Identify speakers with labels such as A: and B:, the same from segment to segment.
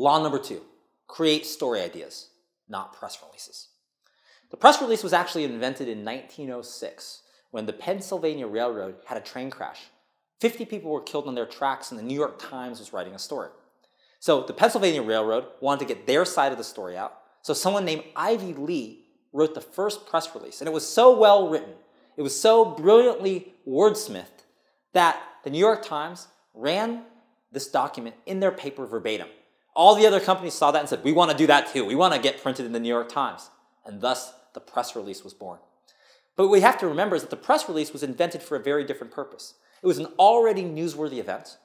A: Law number 2, create story ideas, not press releases. The press release was actually invented in 1906 when the Pennsylvania Railroad had a train crash. 50 people were killed on their tracks, and the New York Times was writing a story. So the Pennsylvania Railroad wanted to get their side of the story out, so someone named Ivy Lee wrote the first press release, and it was so well written, it was so brilliantly wordsmithed that the New York Times ran this document in their paper verbatim. All the other companies saw that and said, we want to do that too. We want to get printed in the New York Times. And thus, the press release was born. But what we have to remember is that the press release was invented for a very different purpose. It was an already newsworthy event,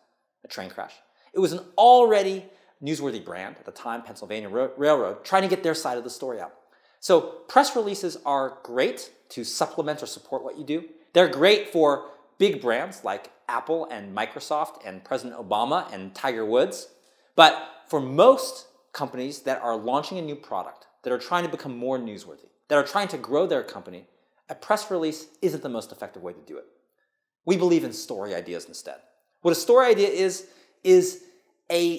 A: a train crash. It was an already newsworthy brand, at the time, Pennsylvania Railroad, trying to get their side of the story out. So press releases are great to supplement or support what you do. They're great for big brands like Apple and Microsoft and President Obama and Tiger Woods. But for most companies that are launching a new product, that are trying to become more newsworthy, that are trying to grow their company, a press release isn't the most effective way to do it. We believe in story ideas instead. What a story idea is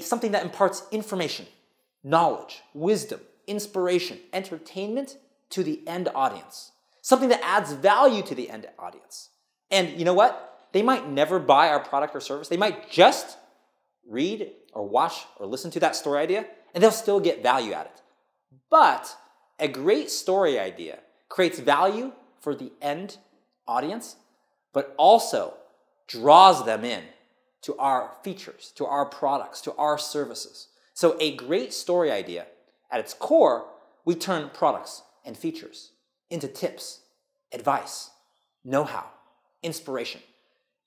A: something that imparts information, knowledge, wisdom, inspiration, entertainment to the end audience. Something that adds value to the end audience. And you know what? They might never buy our product or service. They might just read or watch or listen to that story idea, and they'll still get value out of it. But a great story idea creates value for the end audience, but also draws them in to our features, to our products, to our services. So a great story idea, at its core, we turn products and features into tips, advice, know-how, inspiration.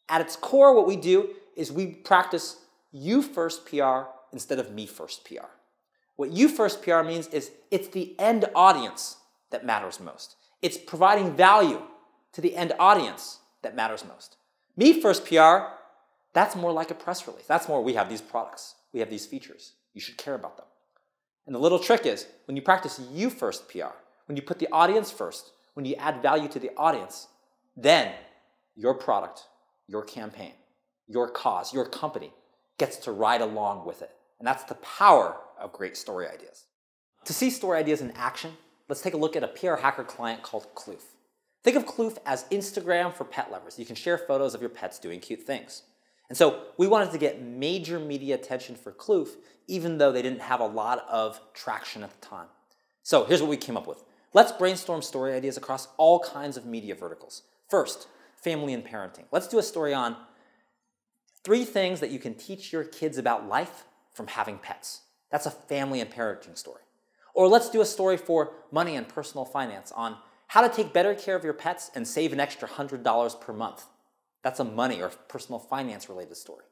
A: At its core, what we do is we practice you first PR instead of me first PR. What you first PR means is it's the end audience that matters most. It's providing value to the end audience that matters most. Me first PR, that's more like a press release. That's more, we have these products, we have these features, you should care about them. And the little trick is, when you practice you first PR, when you put the audience first, when you add value to the audience, then your product, your campaign, your cause, your company gets to ride along with it. And that's the power of great story ideas. To see story ideas in action, let's take a look at a PR hacker client called Kloof. Think of Kloof as Instagram for pet lovers. You can share photos of your pets doing cute things. And so we wanted to get major media attention for Kloof, even though they didn't have a lot of traction at the time. So here's what we came up with. Let's brainstorm story ideas across all kinds of media verticals. First, family and parenting. Let's do a story on 3 things that you can teach your kids about life from having pets. That's a family and parenting story. Or let's do a story for money and personal finance on how to take better care of your pets and save an extra $100 per month. That's a money or personal finance related story.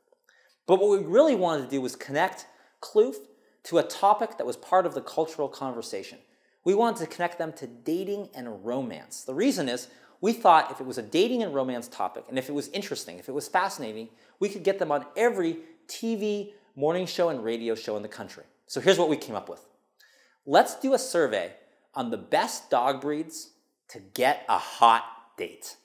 A: But what we really wanted to do was connect Kloof to a topic that was part of the cultural conversation. We wanted to connect them to dating and romance. The reason is, we thought if it was a dating and romance topic, and if it was interesting, if it was fascinating, we could get them on every TV, morning show, and radio show in the country. So here's what we came up with. Let's do a survey on the best dog breeds to get a hot date.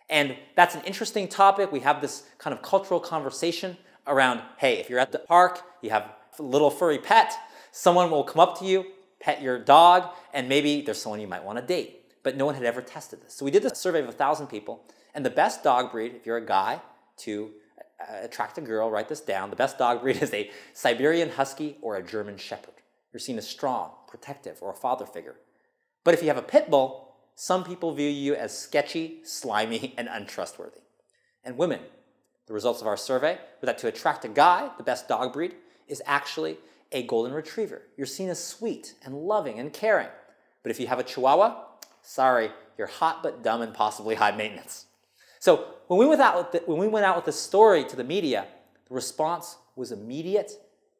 A: And that's an interesting topic. We have this kind of cultural conversation around, hey, if you're at the park, you have a little furry pet, someone will come up to you, pet your dog, and maybe there's someone you might want to date. But no one had ever tested this. So we did this survey of 1,000 people, and the best dog breed, if you're a guy, to attract a girl, write this down, the best dog breed is a Siberian Husky or a German Shepherd. You're seen as strong, protective, or a father figure. But if you have a pit bull, some people view you as sketchy, slimy, and untrustworthy. And women, the results of our survey were that to attract a guy, the best dog breed is actually a golden retriever. You're seen as sweet and loving and caring. But if you have a Chihuahua, sorry, you're hot but dumb and possibly high maintenance. So when we went out with this story to the media, the response was immediate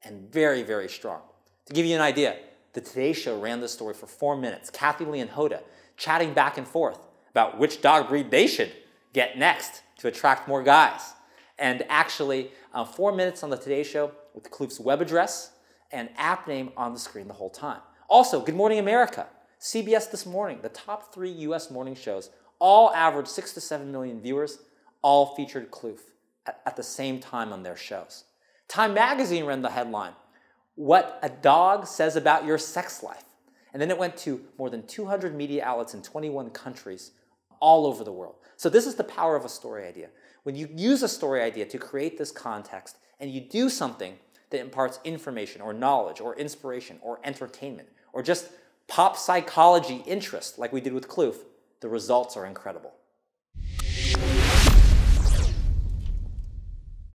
A: and very, very strong. To give you an idea, the Today Show ran this story for 4 minutes. Kathy Lee and Hoda chatting back and forth about which dog breed they should get next to attract more guys. And actually, 4 minutes on the Today Show with Kloof's web address and app name on the screen the whole time. Also, Good Morning America, CBS This Morning, the top 3 US morning shows, all averaged 6 to 7 million viewers, all featured Kloof at the same time on their shows. Time Magazine ran the headline, what a dog says about your sex life. And then it went to more than 200 media outlets in 21 countries all over the world. So this is the power of a story idea. When you use a story idea to create this context and you do something that imparts information or knowledge or inspiration or entertainment or just pop psychology interest like we did with Kloof, the results are incredible.